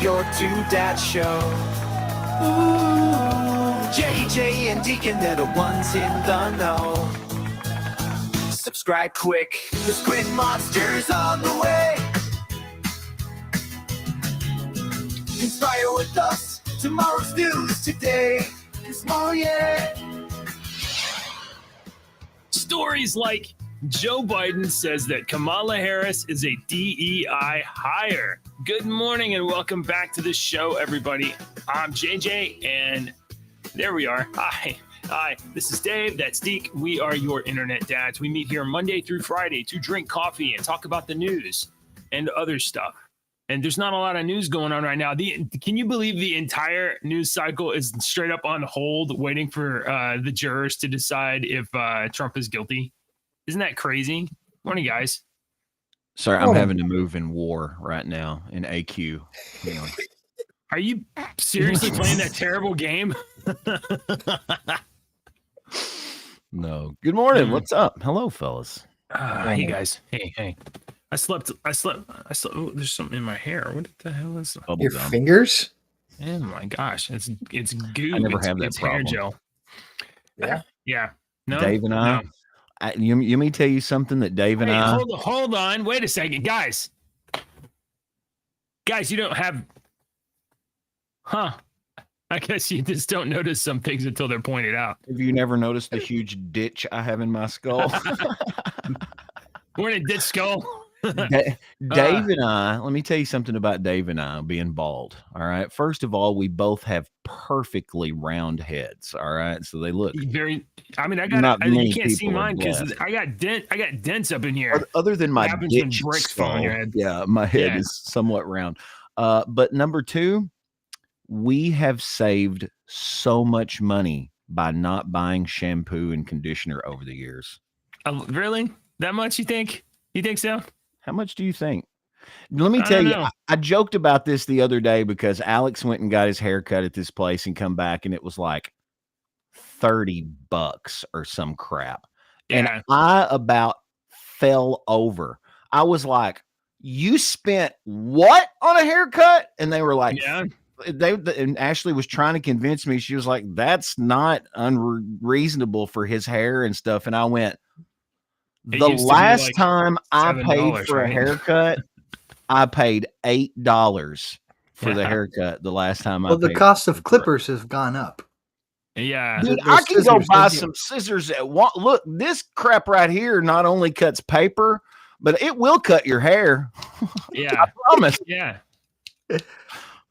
your two dads show. Ooh, JJ and Deacon, they're the ones in the know. Subscribe quick, the Squid Monster's on the way. Inspire with us, tomorrow's news today. Tomorrow, yeah. Stories like Joe Biden says that Kamala Harris is a DEI hire. Good morning and welcome back to the show, everybody. I'm JJ, and there we are. Hi, this is Dave. That's Deke. We are your internet dads. We meet here Monday through Friday to drink coffee and talk about the news and other stuff. And there's not a lot of news going on right now. Can you believe the entire news cycle is straight up on hold, waiting for the jurors to decide if Trump is guilty? Isn't that crazy? Morning, guys. Sorry, I'm having to move in war right now in AQ. Hang on. Are you seriously playing that terrible game? No. Good morning. What's up? Hello, fellas. Hey, guys. Hey. I slept. Oh, there's something in my hair. What the hell is that? Your fingers? Oh my gosh, it's goo. I never have that it's problem. Hair gel. Yeah. No, Dave and I. No. You let me tell you something that Dave and I. Hold on. Wait a second, guys. Guys, you don't have. Huh? I guess you just don't notice some things until they're pointed out. Have you never noticed the huge ditch I have in my skull? We're in a ditch skull. Dave and I, let me tell you something about Dave and I being bald. All right. First of all, we both have perfectly round heads. All right. So they look very. I mean, you can't see mine because I got dents up in here. Other than my ditch bricks skull, fall on your head. Yeah, my head is somewhat round. But number two, we have saved so much money by not buying shampoo and conditioner over the years. Really? That much, you think? You think so? How much do you think? Let me tell you, I joked about this the other day because Alex went and got his hair cut at this place and come back and it was like $30 or some crap. Yeah. And I about fell over. I was like, you spent what on a haircut? And they were like, yeah. And Ashley was trying to convince me. She was like, that's not unreasonable for his hair and stuff. And I went, the last time I paid for a haircut, I paid $8 for the haircut. The last time I paid. Well, the cost of clippers has gone up. Yeah. Dude, I can go buy some scissors at look, this crap right here not only cuts paper, but it will cut your hair. Yeah. I promise. Yeah.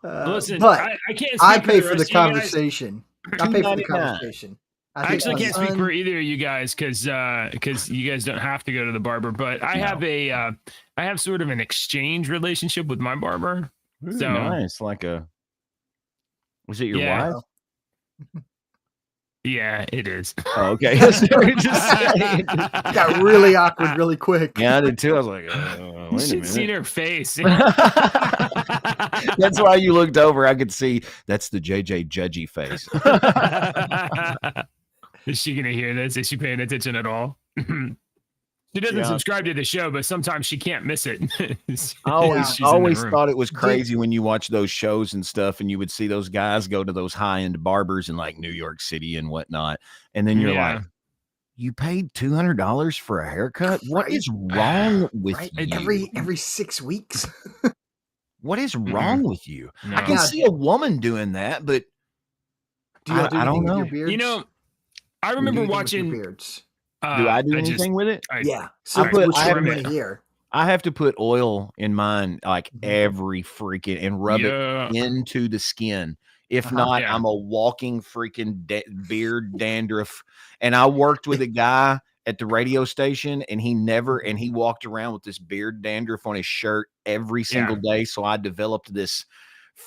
Listen, but I can't. I pay for the conversation. I pay for the conversation. I actually can't speak for either of you guys because you guys don't have to go to the barber. But I have sort of an exchange relationship with my barber. Ooh, so nice, was it your wife? Yeah, it is. Oh, okay. Got really awkward really quick. Yeah, I did too. I was like, you should see her face. That's why you looked over. I could see that's the JJ Judgy face. Is she going to hear this? Is she paying attention at all? She doesn't subscribe to the show, but sometimes she can't miss it. I always thought it was crazy when you watch those shows and stuff and you would see those guys go to those high-end barbers in like New York City and whatnot. And then you're like, you paid $200 for a haircut? What is wrong with you? Every 6 weeks. What is wrong with you? No. I can see a woman doing that, but I don't know. You know, I remember watching beards. Do I do anything with it? Yeah. I have to put oil in mine like every freaking and rub it into the skin. If not, I'm a walking freaking beard dandruff. And I worked with a guy at the radio station and he walked around with this beard dandruff on his shirt every single day. So I developed this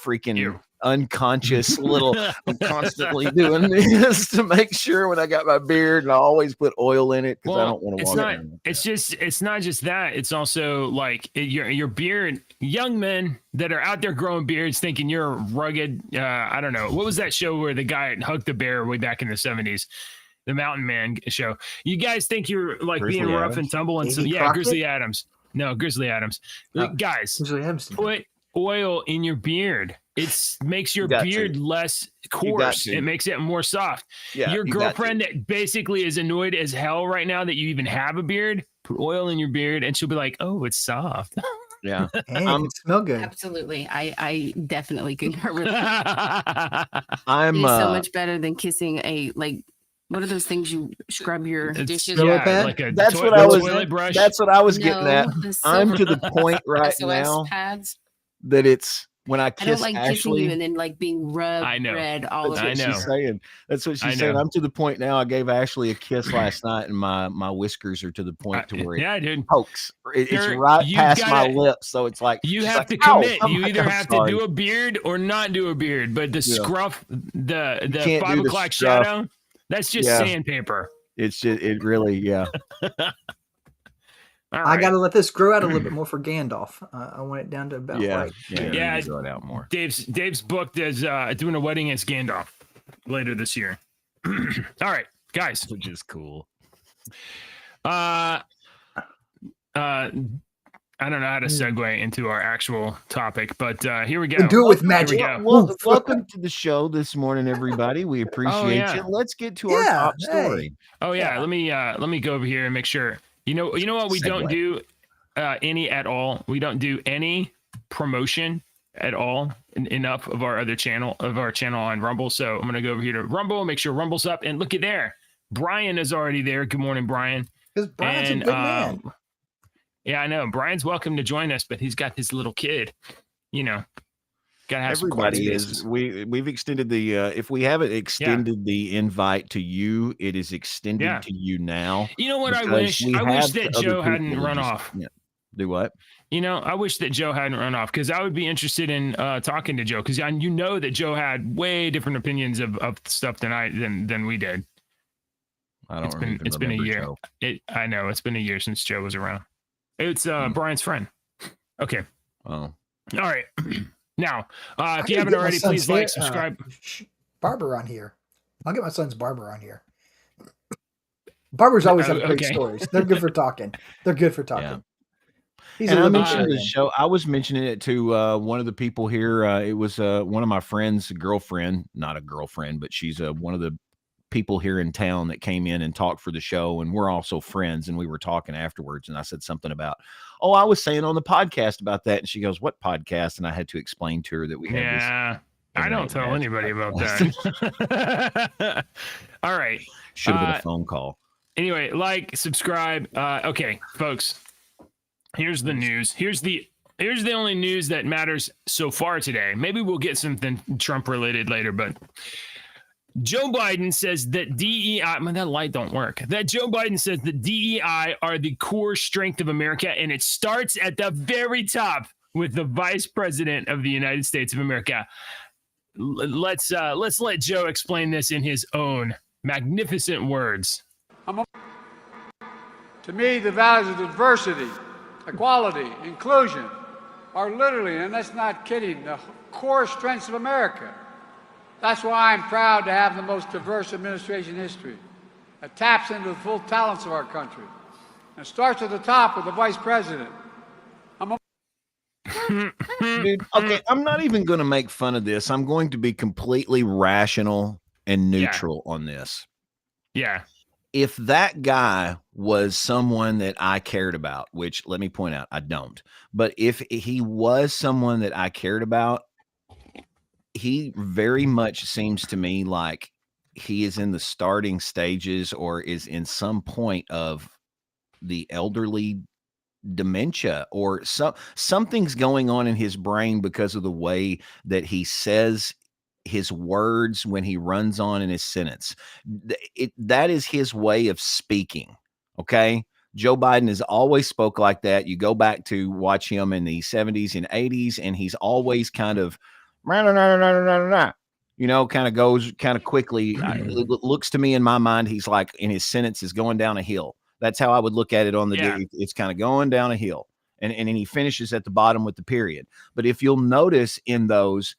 freaking unconscious little I'm constantly doing this to make sure when I got my beard, and I always put oil in it because I don't want to walk around. It's not just that, it's also like your beard. Young men that are out there growing beards thinking you're rugged. I don't know, what was that show where the guy hugged the bear way back in the 70s, the Mountain Man show? You guys think you're like being rough and tumble, and so Grizzly Adams. No, Grizzly Adams. Guys, Grizzly Adams. put oil in your beard. It makes your beard less coarse. It makes it more soft. Yeah, your girlfriend that basically is annoyed as hell right now that you even have a beard, put oil in your beard and she'll be like, oh, it's soft. Yeah. Hey, it smell good. Absolutely. I definitely concur with that. I'm It is so much better than kissing a, like, what are those things you scrub your dishes Brillo with? pad? Like a that's what toilet brush. That's what I was getting at. the I'm to silver the point right SOS now pads. that it's when I I kiss don't like kissing Ashley. you and then like being rubbed red all That's over. what she's saying. That's what she's saying. I'm to the point now. I gave Ashley a kiss last night, and my whiskers are to the point to where it pokes. It's right past my lips, so it's like you have like, to commit. Ow! You either have to do a beard or not do a beard. But the scruff, the 5 o'clock shadow, that's just sandpaper. It's just it really I got to let this grow out a little bit more for Gandalf. I want it down to about right. Yeah, grow it out more. Dave's booked as doing a wedding as Gandalf later this year. All right, guys, which is cool. I don't know how to segue into our actual topic, but here we go. Do it with magic. Welcome to the show this morning, everybody. We appreciate you. Let's get to our top story. Oh yeah, let me go over here and make sure. You know what we don't do any at all. We don't do any promotion at all enough of our channel on Rumble. So I'm gonna go over here to Rumble, make sure Rumble's up, and look at there. Brian is already there. Good morning, Brian. Because Brian's a good man. Yeah, I know. Brian's welcome to join us, but he's got his little kid. You know, gotta have everybody is. We've extended the. If we haven't extended the invite to you, it is extended to you now. You know what? I wish that Joe hadn't run off. Do what? You know, I wish that Joe hadn't run off because I would be interested in talking to Joe because you know that Joe had way different opinions of stuff than we did. I don't. It's been a year. I know it's been a year since Joe was around. It's Brian's friend. Okay. Oh. All right. Now, if you haven't already, please like, subscribe. Barber on here. I'll get my son's barber on here. Barbers always have great stories. They're good for talking. Yeah. I mentioned the show. I was mentioning it to one of the people here. It was one of my friends' girlfriend, not a girlfriend, but she's one of the people here in town that came in and talked for the show, and we're also friends, and we were talking afterwards, and I said something about, I was saying on the podcast about that, and she goes, what podcast? And I had to explain to her that we had this. I don't tell anybody about that. All right. Should have been a phone call. Anyway, like, subscribe. Okay, folks, here's the news. Here's the only news that matters so far today. Maybe we'll get something Trump related later, but Joe Biden says that D.E.I. that light don't work. That Joe Biden says that D.E.I. are the core strength of America, and it starts at the very top with the Vice President of the United States of America. Let's let Joe explain this in his own magnificent words. To me, the values of diversity, equality, inclusion are literally, and that's not kidding, the core strengths of America. That's why I'm proud to have the most diverse administration in history. It taps into the full talents of our country. And it starts at the top with the Vice President. Dude, okay, I'm not even going to make fun of this. I'm going to be completely rational and neutral on this. Yeah. If that guy was someone that I cared about, which let me point out, I don't, but if he was someone that I cared about, he very much seems to me like he is in the starting stages or is in some point of the elderly dementia or something's going on in his brain because of the way that he says his words when he runs on in his sentence. That is his way of speaking. Okay. Joe Biden has always spoke like that. You go back to watch him in the 70s and 80s, and he's always kind of, kind of goes kind of quickly. It looks to me in my mind, he's like in his sentence is going down a hill. That's how I would look at it on the it's kind of going down a hill. And then he finishes at the bottom with the period. But if you'll notice in those,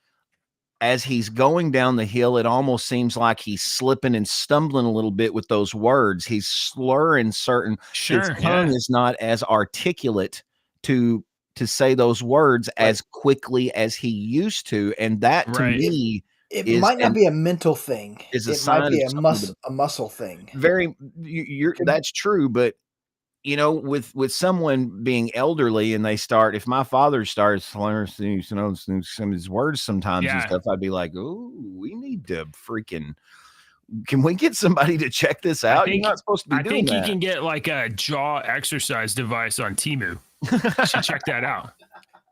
as he's going down the hill, it almost seems like he's slipping and stumbling a little bit with those words. He's slurring certain. His tongue is not as articulate to to say those words as quickly as he used to, and that to me it is might not be a mental thing. Is a It might sign be of something a muscle thing. very you're that's true, but you know, with someone being elderly and they start, if my father starts slurring, you know, some of his words sometimes and stuff, I'd be like, oh, we need to freaking, can we get somebody to check this out? You're not supposed to be doing that. I think you can get like a jaw exercise device on Temu. You should check that out.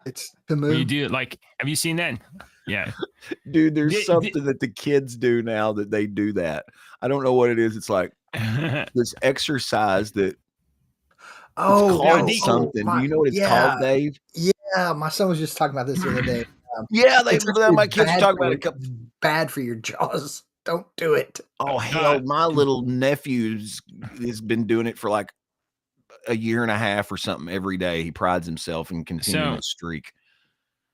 It's Temu. You do it like, have you seen that? Yeah. Dude, there's something that the kids do now that they do that. I don't know what it is. It's like this exercise that it's called something. Do you know what it's called, Dave? Yeah, my son was just talking about this the other day. Yeah, my kids were talking about it. It's bad for your jaws. Don't do it. Oh hell, my little nephew's has been doing it for like a year and a half or something every day. He prides himself in continuing his streak.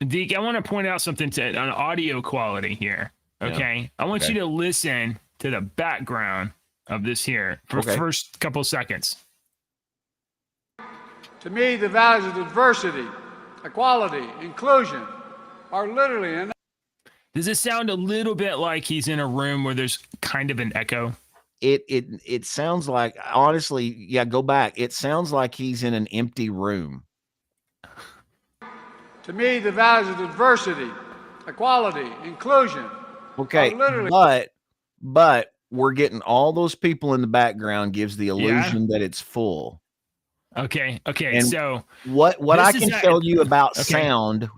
Deke, I want to point out something on audio quality here. Okay, yeah. I want you to listen to the background of this here for the first couple seconds. To me, the values of diversity, equality, inclusion are literally enough. Does it sound a little bit like he's in a room where there's kind of an echo? It sounds like, honestly, yeah, go back. It sounds like he's in an empty room. To me, the values of diversity, equality, inclusion. Okay, but we're getting all those people in the background gives the illusion that it's full. Okay. And so what I can tell you about sound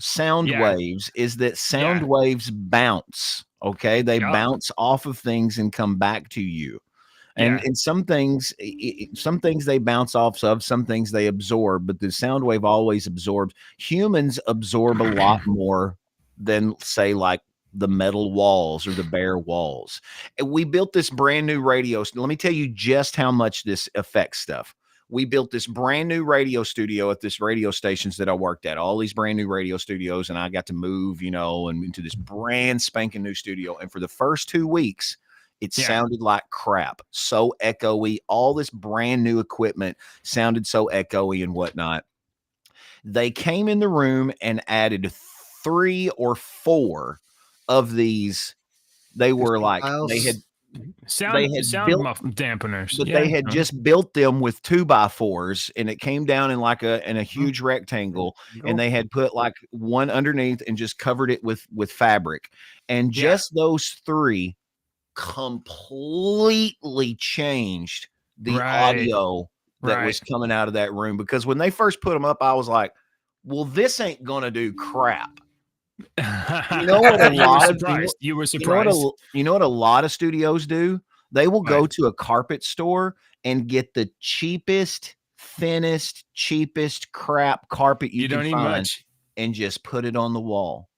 waves is that sound waves bounce. Okay, they bounce off of things and come back to you. And some things they bounce off of, some things they absorb, but the sound wave always absorbs. Humans absorb a lot more than, say, like the metal walls or the bare walls. And we built this brand new radio. Let me tell you just how much this affects stuff. We built this brand new radio studio at this radio stations that I worked at, all these brand new radio studios. And I got to move, you know, and into this brand spanking new studio. And for the first 2 weeks, it sounded like crap, so echoey. All this brand new equipment sounded so echoey and whatnot. They came in the room and added 3 or 4 of these. They were like, they had sound dampeners, but they had just built them with 2x4s, and it came down in like a huge rectangle, and they had put like one underneath and just covered it with fabric, and just those 3 completely changed the audio that was coming out of that room. Because when they first put them up, I was like, well, this ain't gonna do crap. You know what? You were surprised. You know what a lot of studios do? They will go to a carpet store and get the cheapest, thinnest, cheapest crap carpet you can find, and just put it on the wall.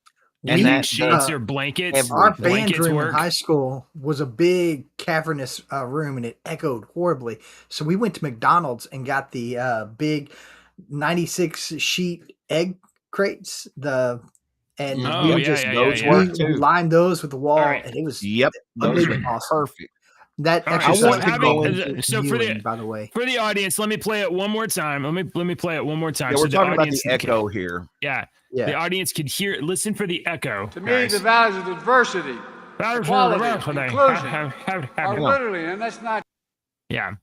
And that sheets or blankets. Our band room in high school was a big cavernous room, and it echoed horribly. So we went to McDonald's and got the big 96 sheet egg crates. We lined those with the wall, and it was those were awesome. Perfect. That exercise so for the by the way, for the audience, let me play it one more time. Let me play it one more time. Yeah, we're talking about the echo here. Yeah. The audience could hear. Listen for the echo. To me, the values of diversity, equality, inclusion are literally, and that's not. Yeah.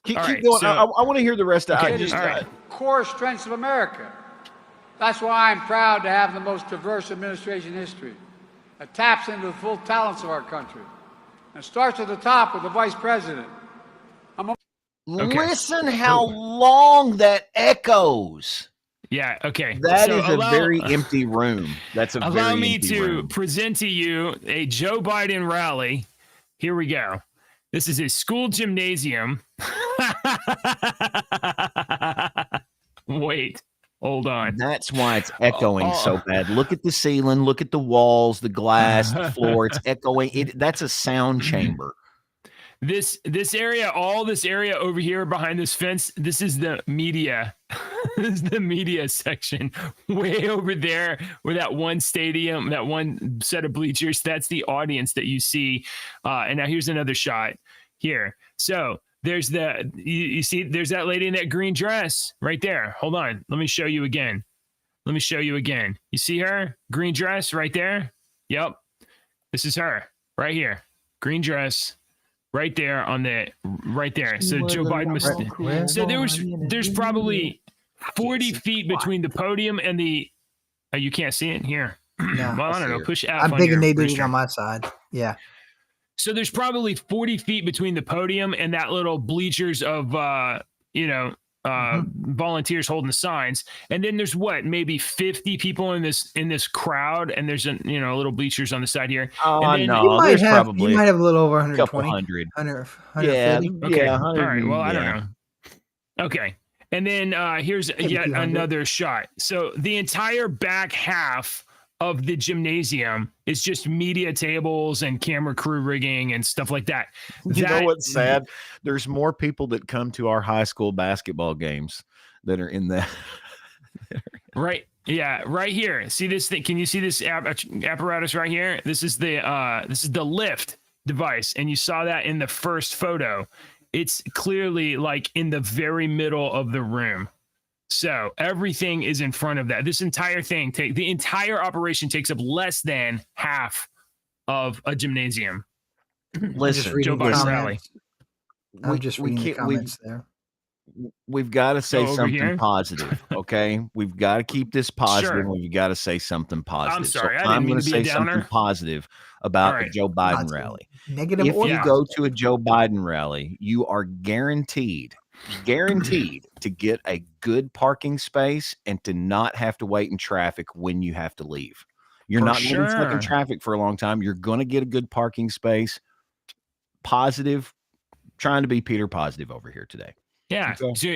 Keep going. So, I want to hear the rest of it. Core strengths of America. That's why I'm proud to have the most diverse administration in history. It taps into the full talents of our country. And starts at the top with the vice president. Listen how long that echoes. Yeah, okay. That is a very empty room. That's a very empty room. Allow me to present to you a Joe Biden rally. Here we go. This is a school gymnasium. Wait. Hold on. That's why it's echoing so bad. Look at the ceiling. Look at the walls, the glass, the floor. It's echoing. That's a sound chamber. This area, all this area over here behind this fence, this is the media. This is the media section. Way over there where that one stadium, that one set of bleachers, that's the audience that you see. And now here's another shot here. So there's you see, there's that lady in that green dress right there. Hold on. Let me show you again. Let me show you again. You see her? Green dress right there? Yep. This is her right here. Green dress right there right there. So Joe Biden was, so there's probably 40 feet between the podium and the, you can't see it here. No, well, I don't know. Push F. I'm on big your and they did it rooster. on my side. Yeah. So there's probably 40 feet between the podium and that little bleachers of, volunteers holding the signs. And then there's maybe 50 people in this crowd. And there's little bleachers on the side here. Oh, and then, no, you there's might probably have a little over 120. 100. 150. Okay. Yeah. All right. Well, I don't yeah. know. Okay. And then here's yet another shot. So the entire back half of the gymnasium is just media tables and camera crew rigging and stuff like that. You know what's sad? There's more people that come to our high school basketball games that are in that. Right. Yeah. Right here. See this thing? Can you see this apparatus right here? This is the lift device. And you saw that in the first photo. It's clearly like in the very middle of the room. So everything is in front of that. This entire thing, the entire operation takes up less than half of a gymnasium. Listen, Joe Biden rally. I'm just reading the comments there. We've got to say something positive, okay? We've got to keep this positive. Sure. We've got to say something positive. I'm sorry, so I didn't I'm mean going to to be a say something downer. positive about the Joe Biden rally. Negative if or you positive. go to a Joe Biden rally, you are guaranteed to get a good parking space and to not have to wait in traffic when you have to leave. You're not going to be stuck in traffic for a long time. You're going to get a good parking space. Positive, trying to be Peter Positive over here today. Yeah. Okay. So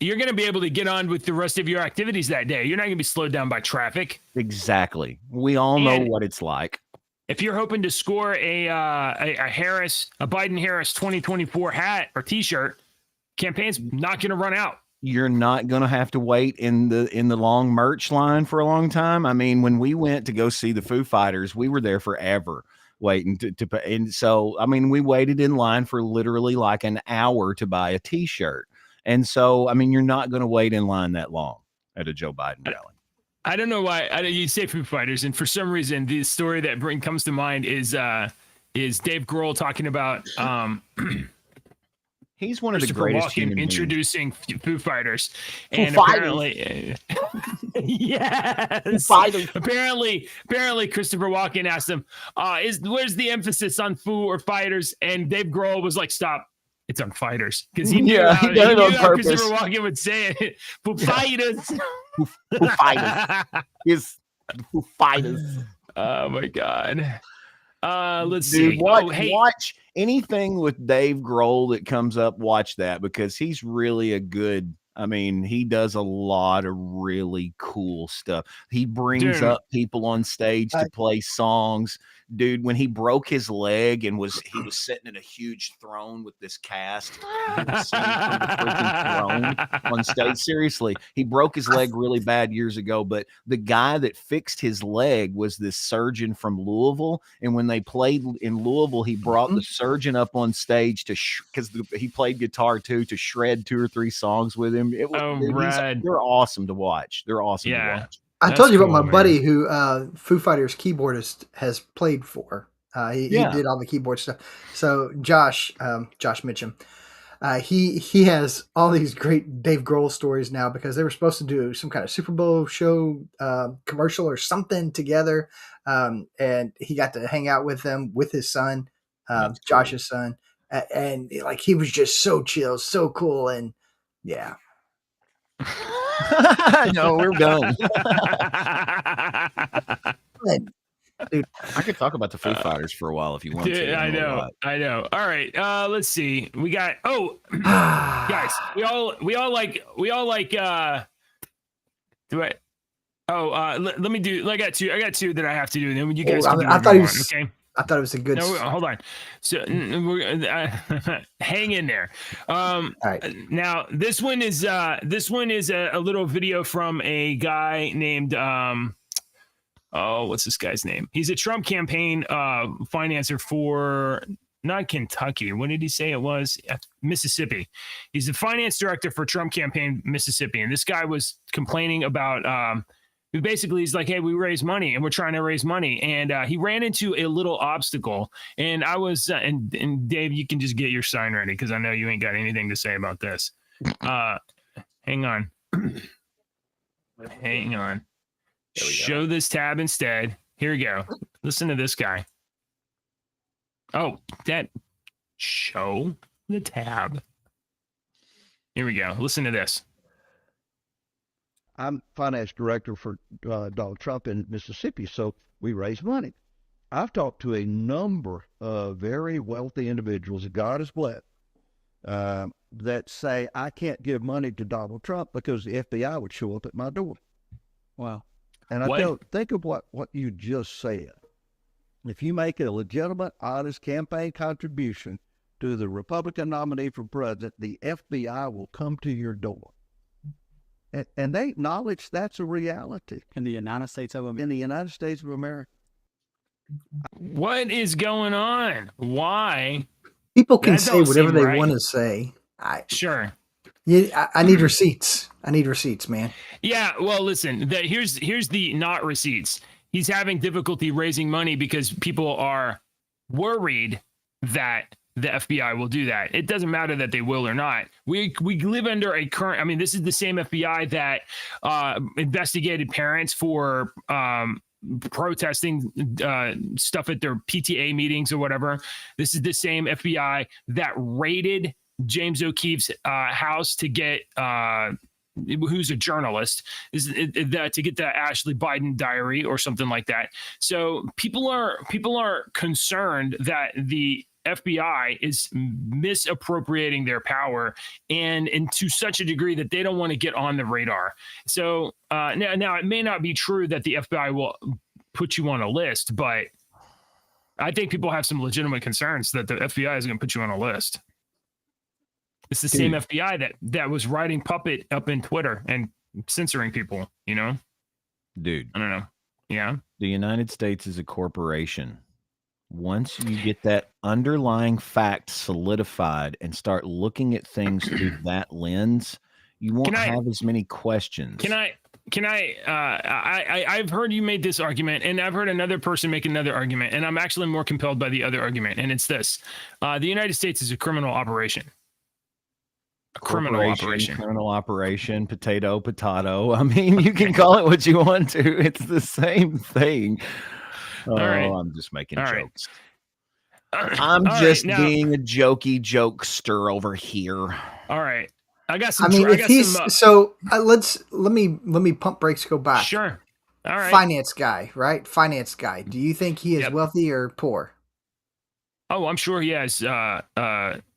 you're going to be able to get on with the rest of your activities that day. You're not going to be slowed down by traffic. Exactly. We all know what it's like. If you're hoping to score a Biden Harris 2024 hat or T-shirt, campaign's not going to run out. You're not going to have to wait in the long merch line for a long time. I mean, when we went to go see the Foo Fighters, we were there forever waiting and so, I mean, we waited in line for literally like an hour to buy a T-shirt. And so, I mean, you're not going to wait in line that long at a Joe Biden rally. I don't know why you say Foo Fighters, and for some reason, the story that comes to mind is Dave Grohl talking about he's one of the greatest human introducing Foo Fighters, and apparently, yes, apparently, Christopher Walken asked him, "Where's the emphasis on Foo or Fighters?" And Dave Grohl was like, "Stop." It's on fighters because he knew how Christopher Walken would say it. Foo Fighters. Foo Fighters. It's Foo Fighters. Oh my God. Let's see. see. Watch anything with Dave Grohl that comes up. Watch that because he's really a good. I mean, he does a lot of really cool stuff. He brings up people on stage to play songs. Dude, when he broke his leg and he was sitting in a huge throne with this cast, he was singing from the freaking throne on stage. Seriously, he broke his leg really bad years ago, but the guy that fixed his leg was this surgeon from Louisville. And when they played in Louisville, he brought the surgeon up on stage because he played guitar too, to shred 2 or 3 songs with him. It was, they're awesome to watch. They're awesome to watch. I told you about my buddy who Foo Fighters keyboardist has played for. He did all the keyboard stuff. So Josh Mitchum, he has all these great Dave Grohl stories now because they were supposed to do some kind of Super Bowl show commercial or something together, and he got to hang out with them with his son, Josh's son, and like he was just so chill, so cool, and yeah. No, we're done. Dude, I could talk about the Foo Fighters for a while if you want to. I know. All right. Let's see. We got guys, we all like do it. Let me do. I got two that I have to do. And then you guys can do I thought okay. I thought it was a good. No, hold on. So hang in there. All right. Now this one is a little video from a guy named what's this guy's name? He's a Trump campaign financer for not Kentucky. What did he say it was? Mississippi. He's the finance director for Trump campaign Mississippi, and this guy was complaining about. Basically, he's like, hey, we raise money and we're trying to raise money. And he ran into a little obstacle. And I was, and Dave, you can just get your sign ready because I know you ain't got anything to say about this. Hang on. Hang on. Show this tab instead. Here we go. Listen to this guy. Oh, that show the tab. Here we go. Listen to this. I'm finance director for Donald Trump in Mississippi, so we raise money. I've talked to a number of very wealthy individuals that God has blessed that say, I can't give money to Donald Trump because the FBI would show up at my door. Wow. And think of what you just said. If you make a legitimate, honest campaign contribution to the Republican nominee for president, the FBI will come to your door. And they acknowledge that's a reality. In the United States of America. In the United States of America. What is going on? Why? People can say whatever they want to say. Sure. Yeah, I need receipts. I need receipts, man. Yeah, well, listen, here's the not receipts. He's having difficulty raising money because people are worried that the FBI will do that. It doesn't matter that they will or not. We live under a current, I mean, this is the same FBI that investigated parents for protesting stuff at their PTA meetings or whatever. This is the same FBI that raided James O'Keefe's house to get who's a journalist to get the Ashley Biden diary or something like that. So people are concerned that the FBI is misappropriating their power and to such a degree that they don't want to get on the radar. So now it may not be true that the FBI will put you on a list, but I think people have some legitimate concerns that the FBI is going to put you on a list. It's the same FBI that was writing puppet up in Twitter and censoring people, you know? Dude. I don't know. Yeah. The United States is a corporation. Once you get that underlying fact solidified and start looking at things through that lens, you won't have as many questions. I've heard you made this argument, and I've heard another person make another argument, and I'm actually more compelled by the other argument, and it's this. The United States is a criminal operation. Criminal operation, potato. I mean, you can call it what you want to. It's the same thing. All right. I'm just making jokes. I'm just being a jokey jokester over here. All right. I got some. I mean, let me pump brakes go back. Sure. All right. Finance guy, right? Finance guy. Do you think he is wealthy or poor? Oh, I'm sure he has.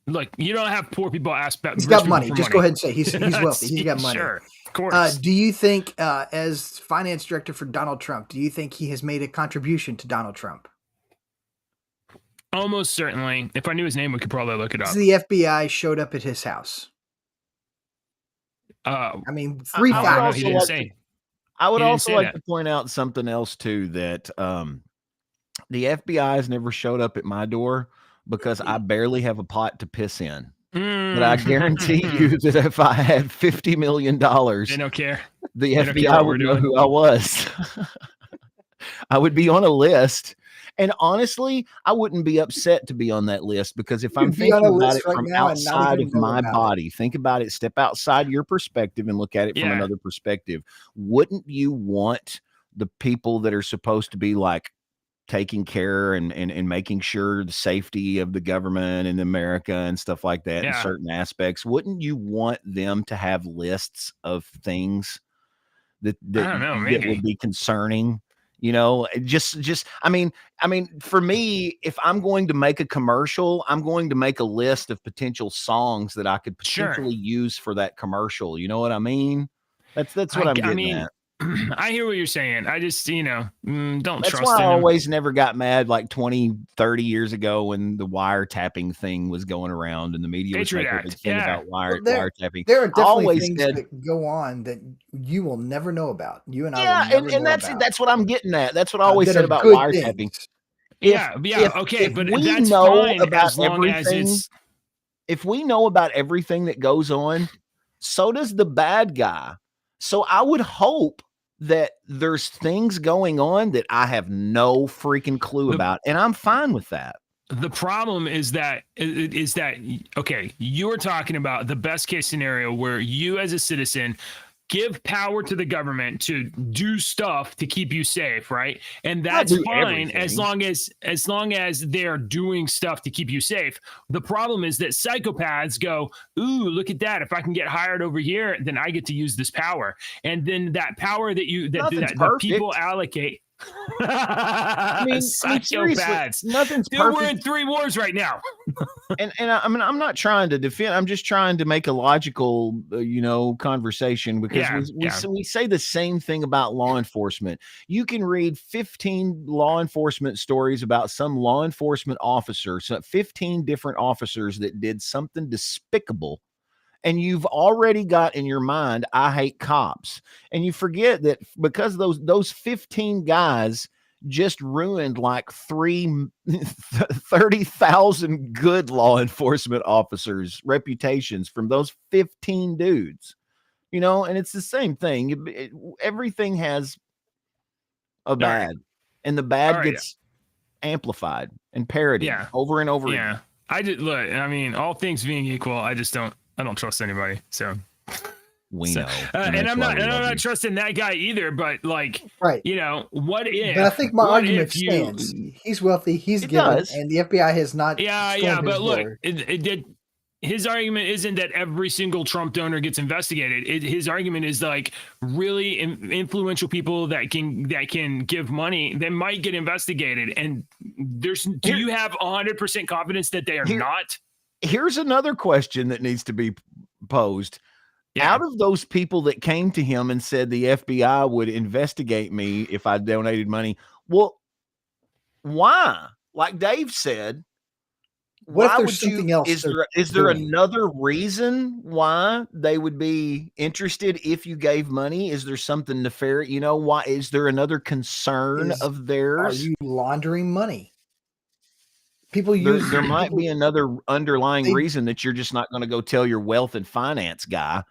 Look, you don't have poor people ask about. He's got money. Just go ahead and say he's wealthy. He's got money. Sure, of course. Do you think, as finance director for Donald Trump, do you think he has made a contribution to Donald Trump? Almost certainly. If I knew his name, we could probably look it up. The FBI showed up at his house. I mean, three facts. He didn't say. I would also like to point out something else too, that the FBI has never showed up at my door because I barely have a pot to piss in. But I guarantee you that if I had $50 million, they don't care. The FBI would know who I was. I would be on a list. And honestly, I wouldn't be upset to be on that list because if I'm thinking about it from outside of my body, think about it, step outside your perspective and look at it from another perspective. Wouldn't you want the people that are supposed to be like taking care and making sure the safety of the government in America and stuff like that in certain aspects, wouldn't you want them to have lists of things that would be concerning? You know, I mean, for me, if I'm going to make a commercial, I'm going to make a list of potential songs that I could potentially use for that commercial. You know what I mean? That's what I'm getting at. I hear what you're saying. I just, don't trust That's why I always never got mad like 20, 30 years ago when the wiretapping thing was going around and the media was making a big thing about wiretapping. There are definitely things that go on that you will never know about. You and I will never know about. That's what I'm getting at. That's what I always said about wiretapping. Okay, but that's fine as long as it's... If we know about everything that goes on, so does the bad guy. So I would hope that there's things going on that I have no freaking clue about, and I'm fine with that. The problem is that okay, you're talking about the best case scenario where you as a citizen give power to the government to do stuff to keep you safe, right? And that's fine as long as they're doing stuff to keep you safe. The problem is that psychopaths go, ooh, look at that. If I can get hired over here, then I get to use this power. And then that power that the people allocate. I mean, psychopaths. Nothing's Dude, perfect. we're in 3 wars right now. and I mean, I'm not trying to defend. I'm just trying to make a logical, conversation, because we say the same thing about law enforcement. You can read 15 law enforcement stories about some law enforcement officer, 15 different officers that did something despicable. And you've already got in your mind, I hate cops. And you forget that because those 15 guys just ruined like 30,000 good law enforcement officers' reputations from those 15 dudes. And it's the same thing. Everything has a bad, and the bad gets amplified and parodied over and over again. I mean, all things being equal, I don't trust anybody. So we know, and I'm not trusting that guy either. But what if? But I think my argument stands. He's wealthy. He's given, and the FBI has not. But look, his argument isn't that every single Trump donor gets investigated. His argument is like really influential people that can give money, they might get investigated. And do you have 100% confidence that they are not? Here's another question that needs to be posed. Out of those people that came to him and said the FBI would investigate me if I donated money, well, why? Like Dave said, what if there's something else? Is there another reason why they would be interested if you gave money? Is there something nefarious? Why? Is there another concern of theirs? Are you laundering money? There might be another underlying reason that you're just not going to go tell your wealth and finance guy,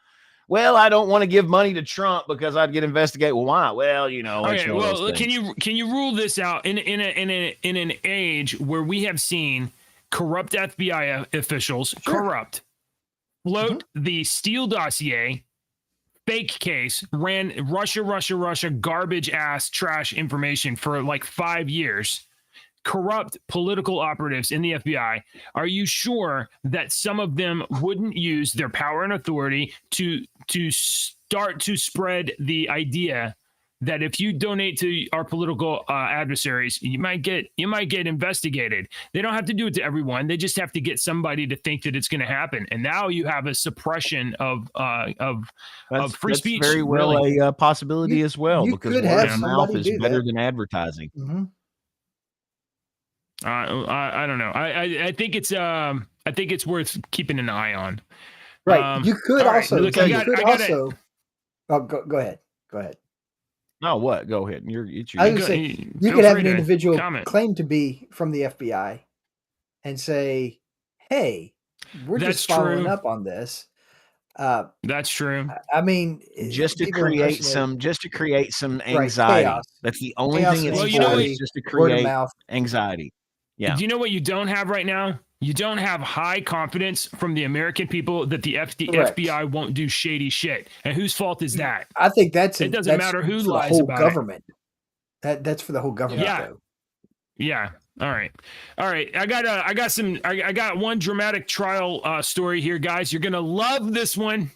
well, I don't want to give money to Trump because I'd get investigated. Well, why? Well, Okay, well, can you rule this out in an age where we have seen corrupt FBI officials float the Steele dossier, fake case, ran Russia, garbage ass trash information for like 5 years. Corrupt political operatives in the FBI. Are you sure that some of them wouldn't use their power and authority to start to spread the idea that if you donate to our political adversaries, you might get investigated? They don't have to do it to everyone. They just have to get somebody to think that it's going to happen. And now you have a suppression of free speech. Very well a possibility as well, because word of mouth is better than advertising. Mm-hmm. I don't know. I think it's worth keeping an eye on. Right. You could also. Right. Go ahead. Go ahead. No, what? Go ahead. You could have an individual claim to be from the FBI and say, "Hey, we're just following up on this." That's true. I mean, just to create some anxiety. Chaos. That's the only thing it's for, is just to create anxiety. Yeah. Do you know what you don't have right now? You don't have high confidence from the American people that the FBI won't do shady shit. And whose fault is that? I think it doesn't matter who lies the whole about government. That's for the whole government. Yeah. All right. I got one dramatic trial story here, guys. You're gonna love this one.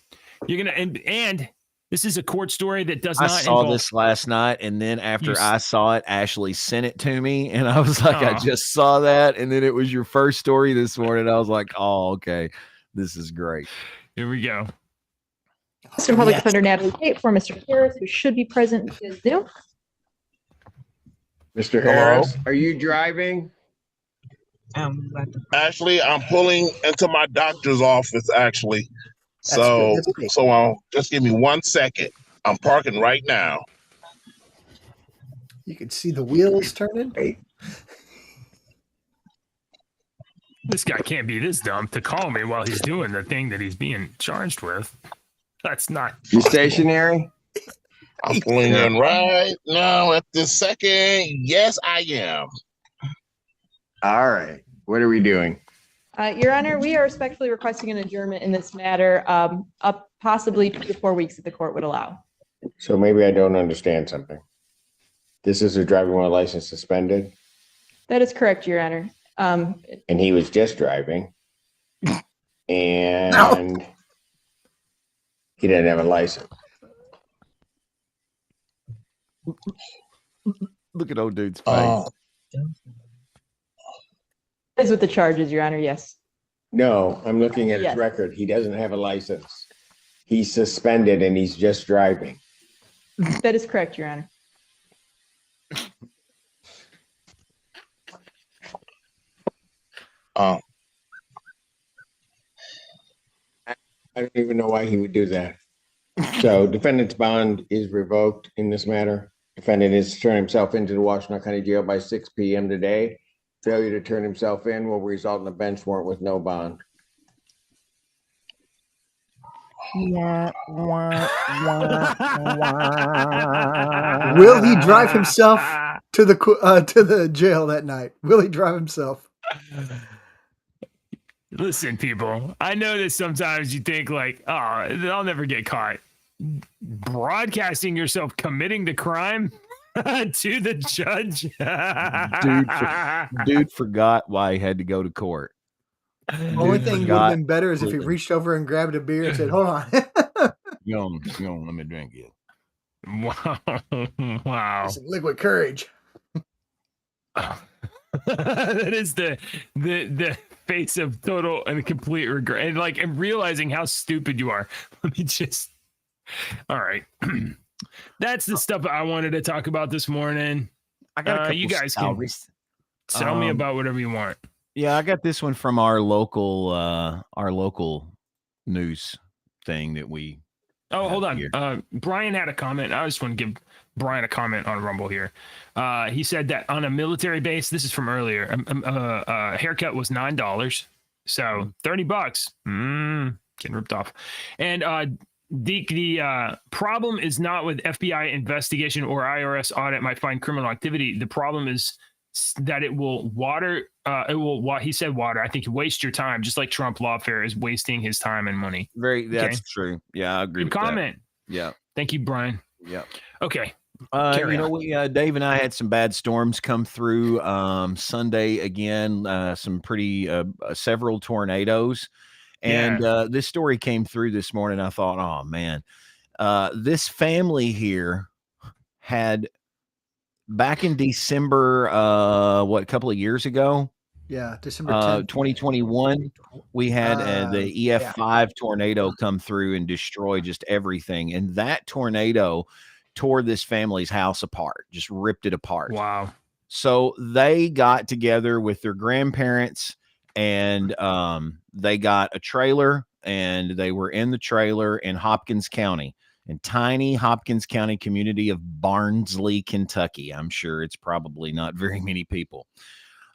You're gonna and this is a court story that does not. I saw this last night, and then after I saw it, Ashley sent it to me, and I was like, I just saw that, and then it was your first story this morning. I was like, oh, okay, this is great. Here we go. Mr. Public Defender Natalie Tate for Mr. Harris, who should be present via Zoom. Mr. Harris, are you driving? Actually, I'm pulling into my doctor's office, actually. So just give me 1 second. I'm parking right now. You can see the wheels turning. This guy can't be this dumb to call me while he's doing the thing that he's being charged with. That's not. You stationary? I'm pulling in right now at this second. Yes, I am. All right. What are we doing? Your Honor, we are respectfully requesting an adjournment in this matter, up possibly 2 to 4 weeks that the court would allow. So maybe I don't understand something. This is a driving while license suspended? That is correct, Your Honor. And he was just driving. And he didn't have a license. Look at old dude's face. That is with the charges, Your Honor, yes. No, I'm looking at his record. He doesn't have a license. He's suspended and he's just driving. That is correct, Your Honor. I don't even know why he would do that. So defendant's bond is revoked in this matter. Defendant is to turn himself into the Washington County Jail by 6 p.m. today. Failure to turn himself in will result in a bench warrant with no bond. Will he drive himself to the jail that night? Will he drive himself? Listen, people, I know that sometimes you think like, oh, I'll never get caught. Broadcasting yourself committing the crime to the judge. Dude forgot why he had to go to court. The only thing would have been better is if he reached over and grabbed a beer and said, hold on. Yo, let me drink it. Wow. It's liquid courage. That is the face of total and complete regret, and realizing how stupid you are. Let me just. All right, that's the stuff I wanted to talk about this morning. I got a couple you guys stories. Can tell me about whatever you want. Yeah, I got this one from our local news thing that we. Oh, hold on. Brian had a comment. I just want to give Brian a comment on Rumble here. He said that on a military base, this is from earlier, a haircut was $9. So $30. Getting ripped off. And the problem is not with FBI investigation or IRS audit might find criminal activity. The problem is that it will he said water. I think waste your time, just like Trump lawfare is wasting his time and money. That's true. Yeah, I agree with comment. That. Yeah. Thank you, Brian. Yeah. Okay. Dave and I had some bad storms come through Sunday again, some pretty several tornadoes. And this story came through this morning. I thought, oh man, this family here had back in December, a couple of years ago? Yeah, December 10th. 2021, we had the EF5 tornado come through and destroy just everything. And that tornado tore this family's house apart, just ripped it apart. Wow. So they got together with their grandparents and they got a trailer, and they were in the trailer in Hopkins County, in tiny Hopkins County community of Barnsley, Kentucky. I'm sure it's probably not very many people.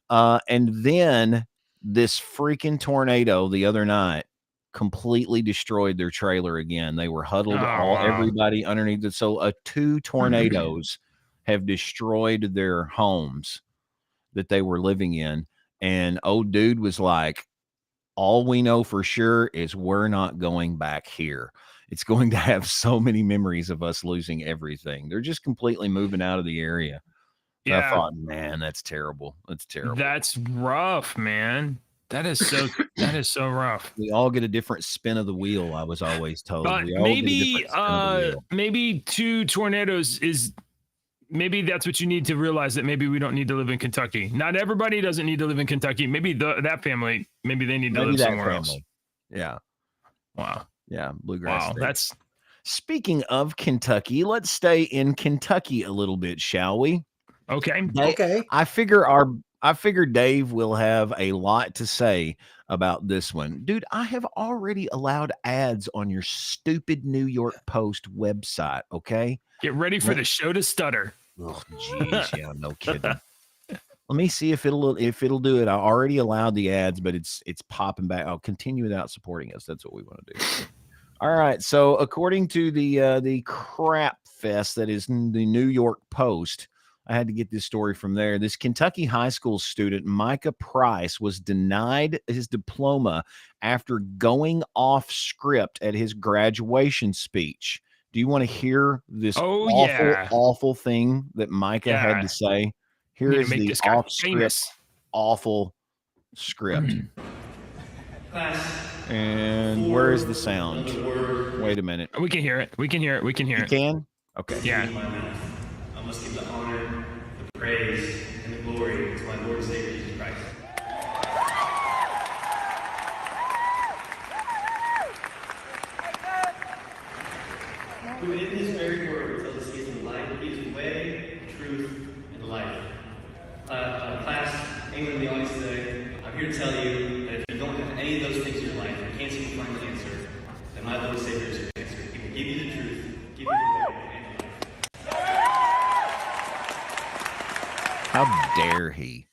And then this freaking tornado the other night completely destroyed their trailer again. They were huddled, everybody underneath it. So 2 tornadoes have destroyed their homes that they were living in. And old dude was like, all we know for sure is we're not going back here. It's going to have so many memories of us losing everything. They're just completely moving out of the area. Yeah. I thought, man, that's terrible. That's terrible. That's rough, man. That is so rough. We all get a different spin of the wheel, I was always told. Maybe 2 tornadoes is maybe that's what you need to realize, that maybe we don't need to live in Kentucky. Not everybody doesn't need to live in Kentucky. Maybe that family, maybe they need to live somewhere else. Yeah. Wow. Yeah. Bluegrass. Wow. State. That's speaking of Kentucky. Let's stay in Kentucky a little bit, shall we? Okay. Okay. I figure Dave will have a lot to say about this one. Dude, I have already allowed ads on your stupid New York Post website, okay? Get ready for the show to stutter. Oh, jeez, yeah, no kidding. Let me see if it'll do it. I already allowed the ads, but it's popping back. I'll continue without supporting us. That's what we want to do. All right. So according to the crap fest that is the New York Post, I had to get this story from there. This Kentucky high school student, Micah Price, was denied his diploma after going off script at his graduation speech. Do you want to hear this awful thing that Micah had to say? Here is the off script, awful script. And where is the sound? Wait a minute. We can hear it. We can hear it. You can? Okay. Yeah. I must give the honor, the praise, and the glory to my Lord and Savior Jesus Christ. Who in his very word tells us he is the light, he is the way, the truth, and the life. Class, anyone in the audience today, I'm here to tell you that if you don't have any of those things in your life, you can't seem to find the answer, then my Lord and Savior is your answer. He will give you the truth, give you the way, and the life. How dare he?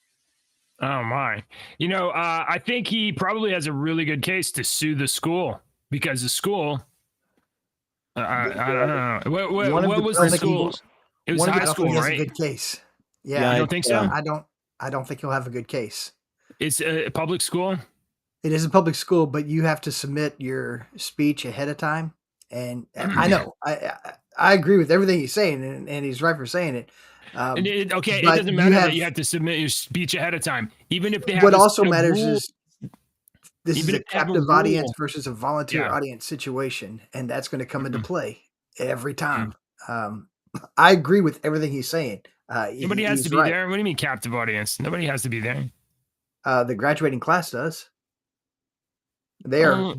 Oh my! I think he probably has a really good case to sue the school because the school. I don't know. What was the school? It was high school, right? He has a good case. Yeah, I don't think so. I don't think he'll have a good case. It's a public school. It is a public school, but you have to submit your speech ahead of time. And I know I agree with everything he's saying, and he's right for saying it. It doesn't matter that you have to submit your speech ahead of time, even if they have. What also matters is this is a captive audience versus a volunteer audience situation, and that's going to come into play every time. I agree with everything he's saying. Nobody has to be there. What do you mean captive audience? Nobody has to be there. The graduating class does. They are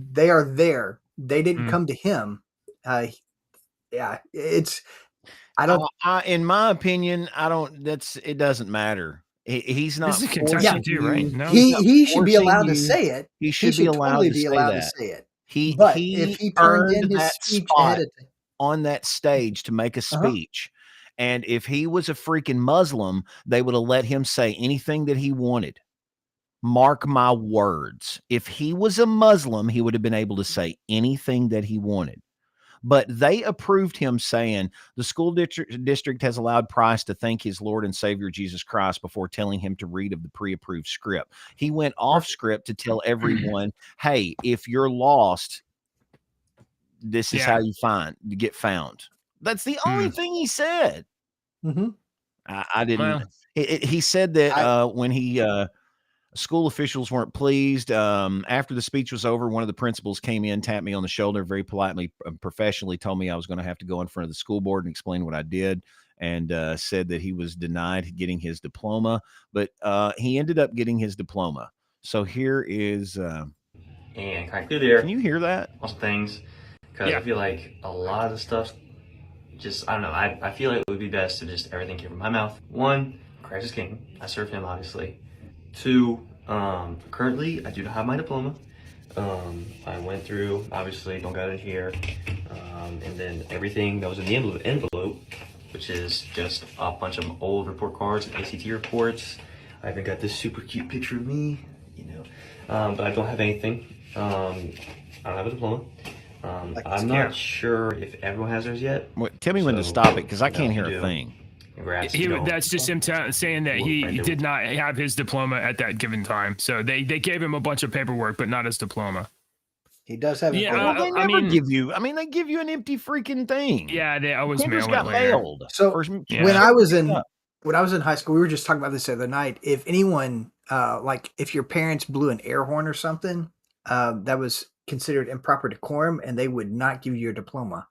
there. They didn't come to him. It's. I don't. In my opinion, I don't. It doesn't matter. He's not. This is Kentucky too, right? No, he should be allowed to say it. He should be allowed totally to say it. But if he turned in his speech ahead of time on that stage to make a speech, and if he was a freaking Muslim, they would have let him say anything that he wanted. Mark my words. If he was a Muslim, he would have been able to say anything that he wanted. But they approved him saying the school district has allowed Price to thank his Lord and Savior Jesus Christ before telling him to read of the pre-approved script. He went off script to tell everyone, hey, if you're lost, this is how you get found. That's the only thing he said. I didn't. He said that when he school officials weren't pleased. After the speech was over, one of the principals came in, tapped me on the shoulder, very politely, professionally told me I was going to have to go in front of the school board and explain what I did, and said that he was denied getting his diploma, but he ended up getting his diploma. So here is and kind of clear there. Can you hear that? Some things, because I feel like a lot of the stuff, just I don't know. I feel like it would be best to just everything came from my mouth. One, Christ is King. I serve him, obviously. Two, currently I do not have my diploma. I went through, obviously don't got it here, and then everything that was in the envelope, which is just a bunch of old report cards and ACT reports. I even got this super cute picture of me, but I don't have anything. I don't have a diploma. I'm not sure if everyone has theirs yet. Tell me when to stop it, because I can't hear a thing. That's just him saying that he did not have his diploma at that given time. So they gave him a bunch of paperwork, but not his diploma. He does have. They never give you. I mean, they give you an empty freaking thing. Yeah, they always mail it got later. mailed. So when I was in high school, we were just talking about this the other night. If anyone, like if your parents blew an air horn or something, that was considered improper decorum, and they would not give you your diploma.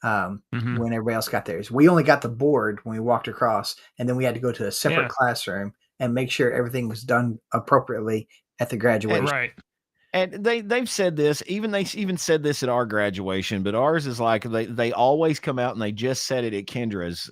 When everybody else got theirs. We only got the board when we walked across, and then we had to go to a separate classroom and make sure everything was done appropriately at the graduation. Right. And they've said this, they even said this at our graduation, but ours is like they always come out and they just said it at Kendra's.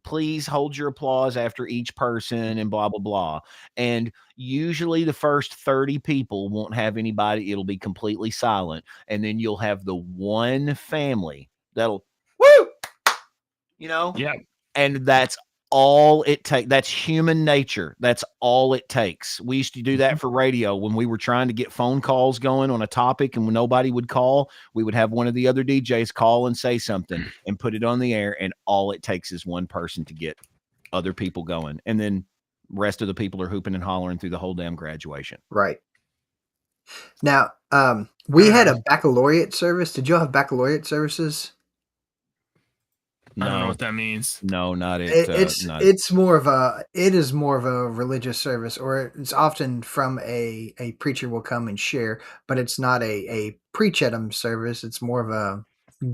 Please hold your applause after each person and blah, blah, blah. And usually the first 30 people won't have anybody. It'll be completely silent. And then you'll have the one family that'll, woo, yeah, and that's all it takes. That's human nature. That's all it takes. We used to do that for radio when we were trying to get phone calls going on a topic, and when nobody would call, we would have one of the other DJs call and say something and put it on the air, and all it takes is one person to get other people going, and then rest of the people are hooping and hollering through the whole damn graduation. Right. Now, we had a baccalaureate service. Did y'all have baccalaureate services? No. I don't know what that means. No, not it. It's more of a. It is more of a religious service, or it's often from a preacher will come and share, but it's not a preach at them service. It's more of a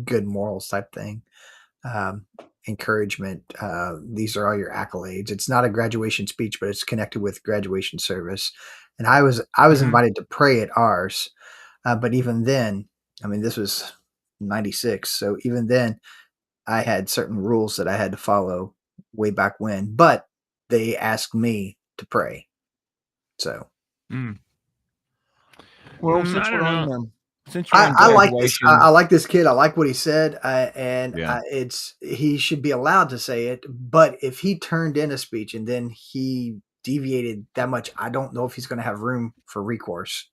good morals type thing, encouragement. These are all your accolades. It's not a graduation speech, but it's connected with graduation service. And I was invited to pray at ours, but even then, I mean, this was '96, so even then. I had certain rules that I had to follow way back when, but they asked me to pray. So, well, since we're on, I like this. I like this kid. I like what he said, and he should be allowed to say it. But if he turned in a speech and then he deviated that much, I don't know if he's going to have room for recourse.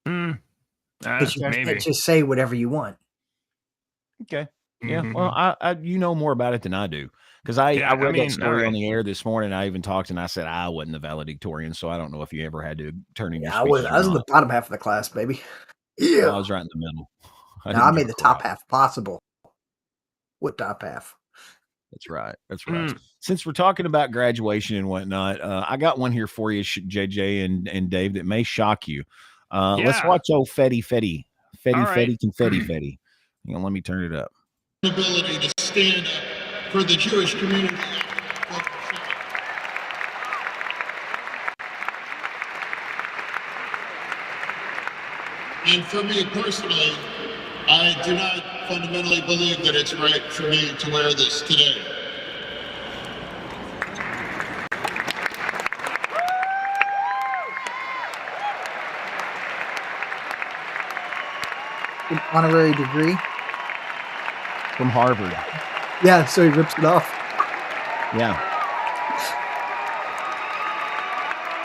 Maybe. Just say whatever you want. Okay. Yeah, well, I you know more about it than I do, because I read that story on the air this morning. I even talked and I said I wasn't the valedictorian, so I don't know if you ever had to turn in your speech. I was in the bottom half of the class, baby. Yeah, well, I was right in the middle. I made the top half possible. What top half? That's right. That's right. Since we're talking about graduation and whatnot, I got one here for you, JJ and Dave, that may shock you. Let's watch old Fetty confetti. Hang on, let me turn it up. Ability to stand up for the Jewish community. And for me personally, I do not fundamentally believe that it's right for me to wear this today. An honorary degree. From Harvard. Yeah, so he rips it off. Yeah.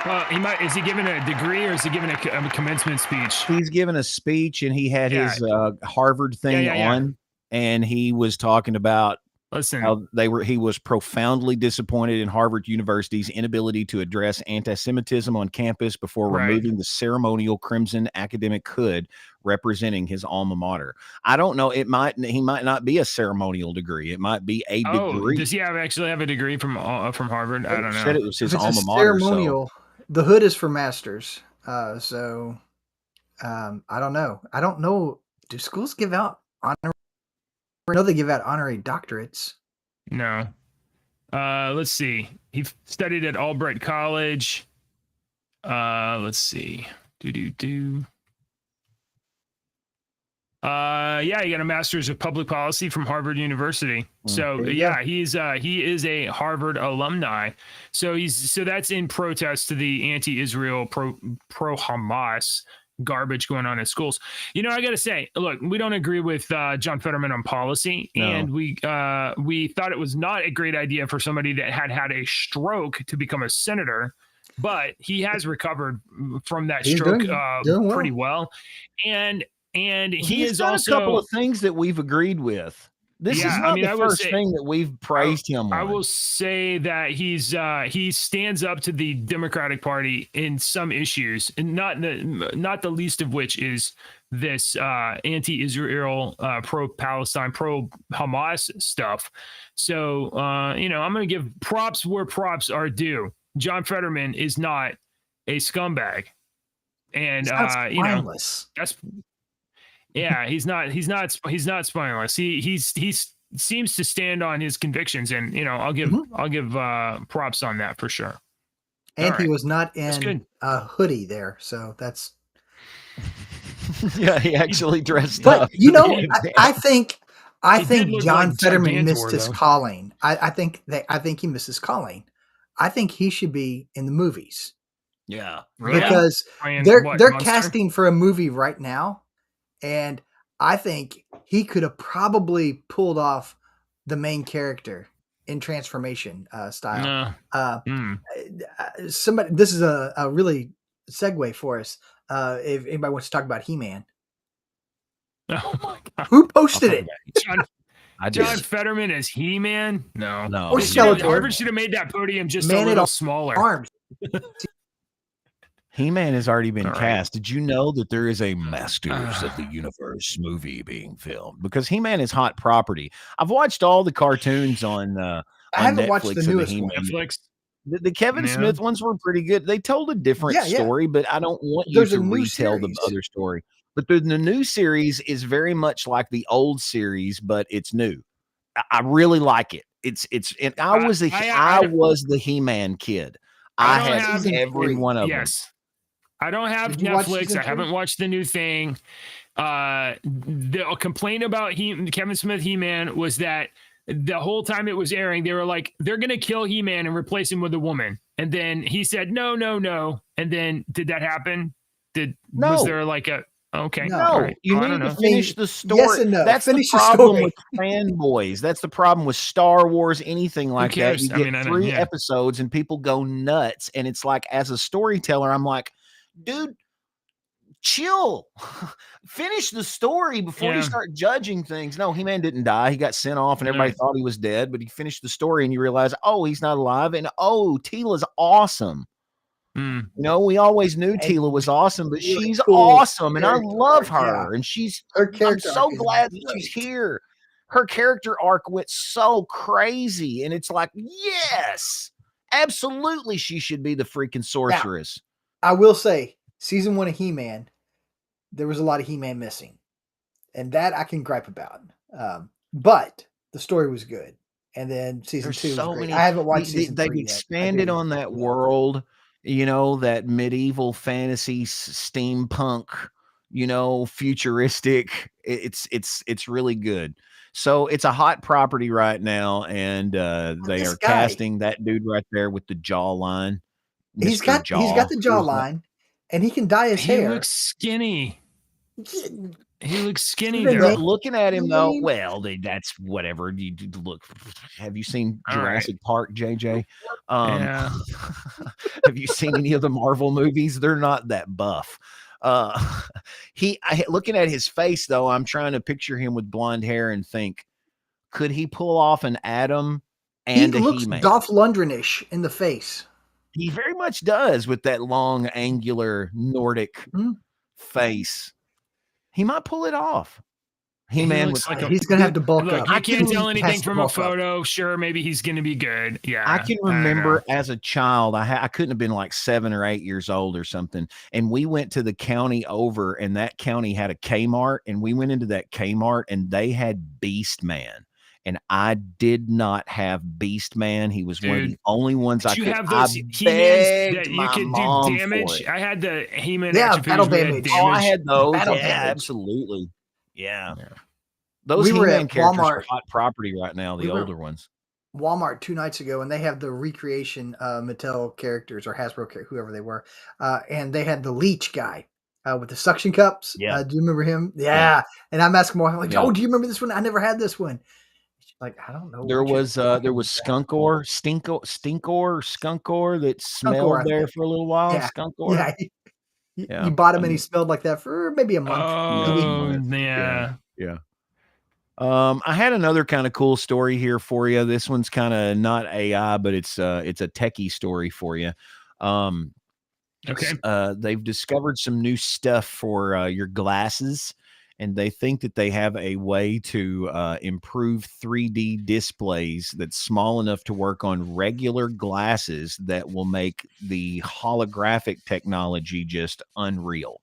Well, is he giving a degree or is he giving a commencement speech? He's giving a speech, and he had his Harvard thing on, and he was talking about how he was profoundly disappointed in Harvard University's inability to address anti-Semitism on campus before removing the ceremonial crimson academic hood representing his alma mater. I don't know. He might not be a ceremonial degree. It might be a degree. Does he actually have a degree from Harvard? I don't know. Said it was his alma mater. Ceremonial. The hood is for masters. So I don't know. I don't know. Do schools give out honor? I know they give out honorary doctorates. No. Let's see. He studied at Albright College. Let's see. He got a master's of public policy from Harvard University. So he is a Harvard alumni. So that's in protest to the anti-Israel pro-Hamas garbage going on in schools. I got to say, look, we don't agree with John Fetterman on policy, and we thought it was not a great idea for somebody that had a stroke to become a senator, but he has recovered from that stroke pretty well. And he is also a couple of things that we've agreed with. This is not the first thing that we've praised him on. I will say that he stands up to the Democratic Party in some issues, and not the least of which is this anti-Israel, pro-Palestine, pro-Hamas stuff. So I'm going to give props where props are due. John Fetterman is not a scumbag, and spineless. That's. Yeah, he's not spineless. He seems to stand on his convictions, and I'll give props on that for sure. And he was not in a hoodie there, so that's. Yeah, he actually dressed up. But I think John Fetterman missed his calling. I think he missed his calling. I think he should be in the movies. Yeah, because they're casting for a movie right now. And I think he could have probably pulled off the main character in transformation style. No. Somebody, this is a really segue for us. If anybody wants to talk about He-Man. Oh my God. Who posted it? John Fetterman as He-Man? No. No. Harvard should have made that podium just a Man little at smaller. Arms. He-Man has already been cast. Did you know that there is a Masters of the Universe movie being filmed? Because He-Man is hot property. I've watched all the cartoons on I haven't Netflix watched the of newest the one. He-Man. Netflix. The Kevin Smith ones were pretty good. They told a different story, but I don't want you There's a to new retell the series. other story. But the new series is very much like the old series, but it's new. I really like it. And I was the He-Man kid. I had every one of them. I don't have Netflix. I haven't watched the new thing. The complaint about Kevin Smith He-Man was that the whole time it was airing, they were like, they're going to kill He-Man and replace him with a woman. And then he said, no. And then did that happen? Was there like a, okay. No, right. you I don't need to know. finish the story. Yes and no. That's Finish the the problem story. with fanboys. That's the problem with Star Wars, anything like that. cares? You I get mean, I know, 3 yeah. episodes and people go nuts. And it's like, as a storyteller, I'm like, dude, chill. Finish the story before you start judging things. No, He-Man didn't die. He got sent off and everybody thought he was dead, but he finished the story and you realize, oh, he's not alive. And oh, Teela's awesome. You know, we always knew Teela was awesome, but really she's cool awesome, and I love her. Yeah. And Her I'm character so arc is glad that great. she's here. Her character arc went so crazy, and it's like, yes, absolutely, she should be the freaking sorceress. Now, I will say, season 1 of He-Man, there was a lot of He-Man missing, and that I can gripe about. But the story was good, and then season 2 was great. I haven't watched season 3 They've yet. expanded on that world, you know, that medieval fantasy steampunk, you know, futuristic. It's really good. So it's a hot property right now, and they are casting that dude right there with the jawline. He's got the jawline, and he can dye his hair. He looks skinny. He looks skinny But though. looking at him though, well, that's whatever. You look. Have you seen Jurassic Park, JJ? Yeah. Have you seen any of the Marvel movies? They're not that buff. Looking at his face though, I'm trying to picture him with blonde hair and think, could he pull off an Adam and he looks He-Man? Dolph Lundgren-ish in the face. He very much does with that long, angular Nordic face. He might pull it off. He-Man he's going to have to bulk up. I can't tell anything from a photo. Sure, maybe he's going to be good. Yeah. I can remember as a child, I couldn't have been like 7 or 8 years old or something. And we went to the county over, and that county had a Kmart, and we went into that Kmart, and they had Beast Man. And I did not have Beast Man. He was one of the only ones I could. You have those He-Mans that you could do damage. I had the He-Man action figures that had damage. Oh, I had those. Battle damage. damage. Absolutely. Yeah. Those We were He-Man at characters Walmart. are hot property right now, the older ones. Walmart 2 nights ago, and they have the recreation Mattel characters or Hasbro, whoever they were, and they had the leech guy with the suction cups. Yeah. Do you remember him? Yeah. And I'm asking more. I'm like, Yeah. oh, do you remember this one? I never had this one. She's like, I don't know. There was Skunkor that smelled I there think. for a little while. Yeah. Skunkor. Yeah. You bought him and he smelled like that for maybe a month. Oh, yeah. Yeah. I had another kind of cool story here for you. This one's kind of not AI, but it's a techie story for you. Okay. They've discovered some new stuff for your glasses, and they think that they have a way to improve 3D displays that's small enough to work on regular glasses that will make the holographic technology just unreal.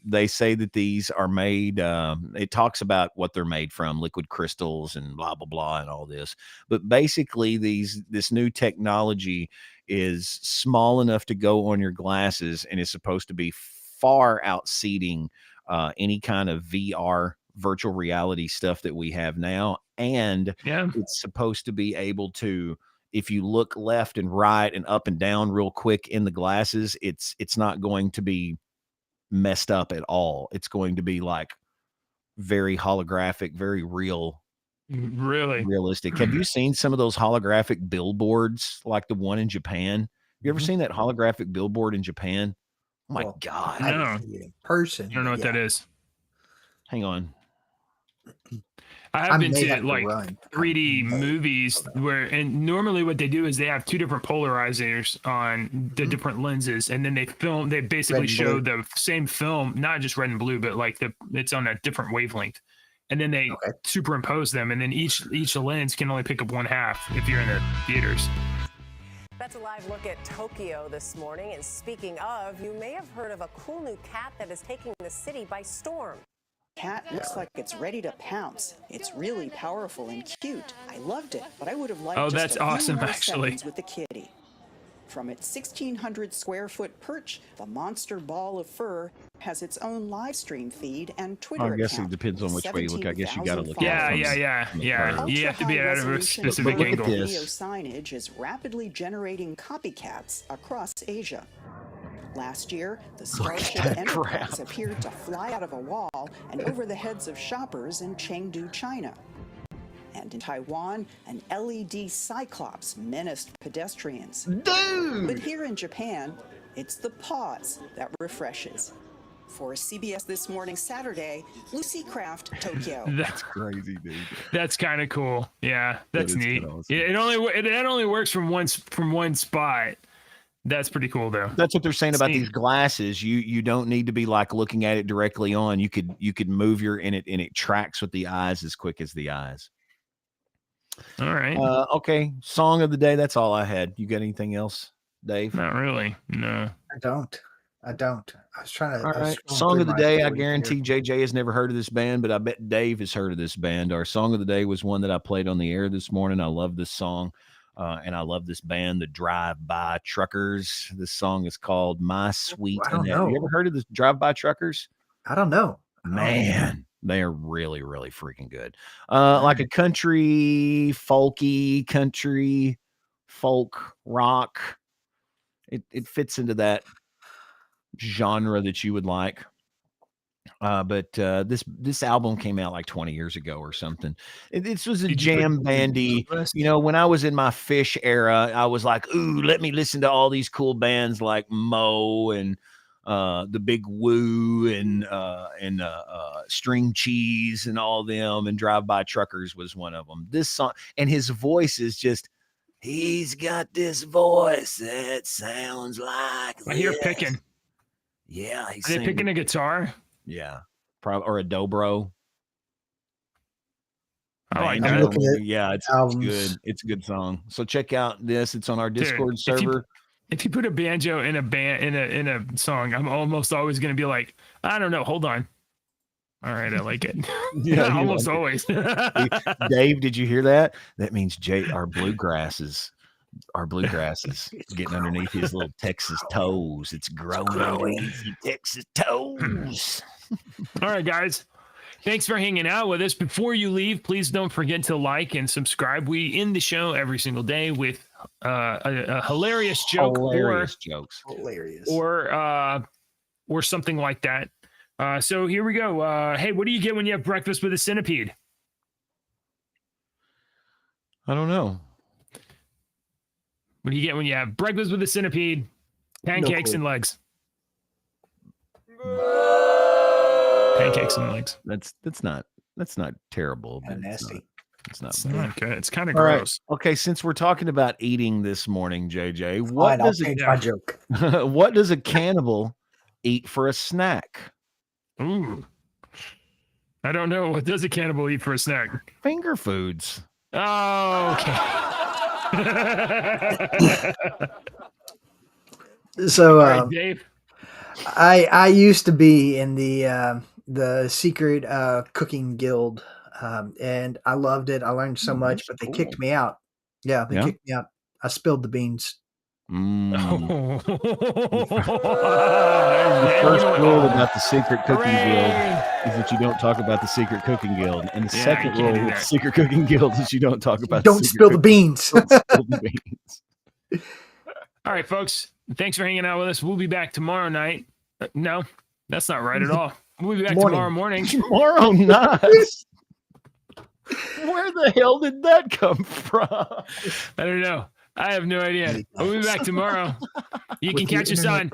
They say that these are made, it talks about what they're made from, liquid crystals and blah, blah, blah, and all this. But basically this new technology is small enough to go on your glasses and is supposed to be far outseating any kind of VR virtual reality stuff that we have now. And it's supposed to be able to, if you look left and right and up and down real quick in the glasses, it's not going to be messed up at all. It's going to be like very holographic, very real Really realistic. Have you seen some of those holographic billboards like the one in Japan? You ever seen that holographic billboard in Japan? Oh my God. No. I didn't see it in person. I don't know what that is. Hang on. I have been may to have to like run. 3D movies where, and normally what they do is they have two different polarizers on the different lenses, and then they basically show the same film, not just red and blue, but like it's on a different wavelength, and then they superimpose them, and then each lens can only pick up one half if you're in the theaters. That's a live look at Tokyo this morning. And speaking of, you may have heard of a cool new cat that is taking the city by storm. Cat looks like it's ready to pounce. It's really powerful and cute. I loved it, but I would have liked just that's a few awesome, more actually. seconds with the kitty. From its 1,600 square foot perch, the monster ball of fur has its own live stream feed and Twitter account. I guess it depends on which way you look. I guess you got to look at it. Yeah. You have to be at a specific angle. Video signage is rapidly generating copycats across Asia. Last year, the Starship Enterprise appeared to fly out of a wall and over the heads of shoppers in Chengdu, China. And in Taiwan, an LED cyclops menaced pedestrians. Dude! But here in Japan, it's the pause that refreshes. For CBS This Morning Saturday, Lucy Craft, Tokyo. That's crazy, dude. That's kind of cool. Yeah, that's neat. Awesome. It only works from one spot. That's pretty cool, though. That's what they're saying about these glasses. You don't need to be like looking at it directly on. You could move and it tracks with the eyes as quick as the eyes. All right. Okay. Song of the day. That's all I had. You got anything else, Dave? Not really. No. I don't. I was trying to. All right. Song of the day. I guarantee JJ has never heard of this band, but I bet Dave has heard of this band. Our song of the day was one that I played on the air this morning. I love this song. And I love this band, the Drive-By Truckers. This song is called My Sweet Annette. You ever heard of the Drive-By Truckers? I don't know. Man, they are really, really freaking good. Like a country, folky, country, folk, rock. It fits into that genre that you would like. But this album came out like 20 years ago or something. This was a jam bandy. You know, when I was in my Fish era, I was like, ooh, let me listen to all these cool bands like Mo and the Big Woo and String Cheese and all them, and Drive-By Truckers was one of them. This song, and his voice is just, he's got this voice that sounds like I hear picking. Yeah, he's Are they picking a guitar? Yeah, probably, or a dobro. I like that. Yeah, it's good. It's a good song. So check out this. It's on our Discord server. If you put a banjo in a song, I'm almost always going to be like, I don't know. Hold on. All right, I like it. Yeah, almost always. Dave, did you hear that? That means our bluegrasses getting underneath his little Texas toes. It's growing underneath your Texas toes. All right, guys. Thanks for hanging out with us. Before you leave, please don't forget to like and subscribe. We end the show every single day with a hilarious joke, or something like that. So here we go. Hey, what do you get when you have breakfast with a centipede? I don't know. What do you get when you have breakfast with a centipede? Pancakes and legs. Pancakes and legs. That's not terrible. But nasty. It's not good. It's kind of All gross. Right. Okay, since we're talking about eating this morning, JJ, what does a cannibal eat for a snack? Ooh. I don't know. What does a cannibal eat for a snack? Finger foods. Oh, okay. So, right, Dave. I used to be in the secret cooking guild, and I loved it. I learned so much, but they kicked me out. Yeah, they kicked me out. I spilled the beans. The first rule about the secret cooking guild is that you don't talk about the secret cooking guild, and the second rule of the secret cooking guild is you don't talk about. Don't spill the beans. Don't spill the beans. All right, folks. Thanks for hanging out with us. We'll be back tomorrow night. No, that's not right at all. We'll be back tomorrow morning. Tomorrow night. Where the hell did that come from? I don't know. I have no idea. We'll be back tomorrow. You can catch us on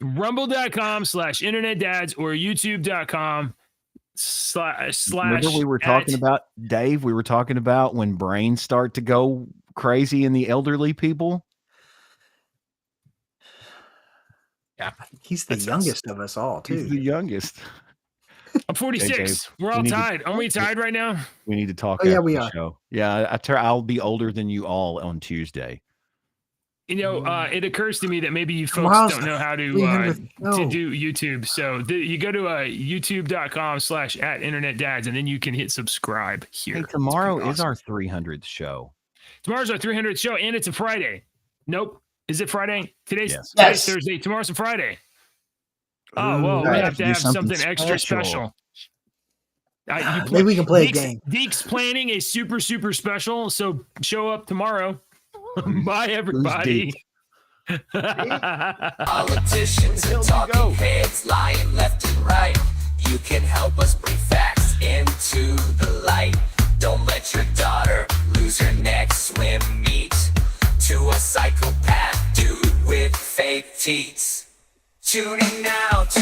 rumble.com/internetdads or youtube.com/ Remember we were talking about, Dave, we were talking about when brains start to go crazy in the elderly people. Yeah. He's the youngest of us all, too. He's the youngest. I'm 46. We're all tied. Aren't we tied right now? We need to talk Oh, yeah, after we the are. show. Yeah, I'll be older than you all on Tuesday. You know, it occurs to me that maybe you folks don't know how to do YouTube. So you go to youtube.com/@internetdads, and then you can hit subscribe here. Hey, tomorrow is our 300th show. Tomorrow's our 300th show, and it's a Friday. Nope. Is it Friday? Today's Thursday. Tomorrow's a Friday. Oh, well, we have to have something extra special. Maybe we can play a game. Deke's planning a super, super special, so show up tomorrow. Bye, everybody. Politicians and talking heads lying left and right. You can help us bring facts into the light. Don't let your daughter lose her next swim meet to a psychopath dude with fake teeth. Tune in now to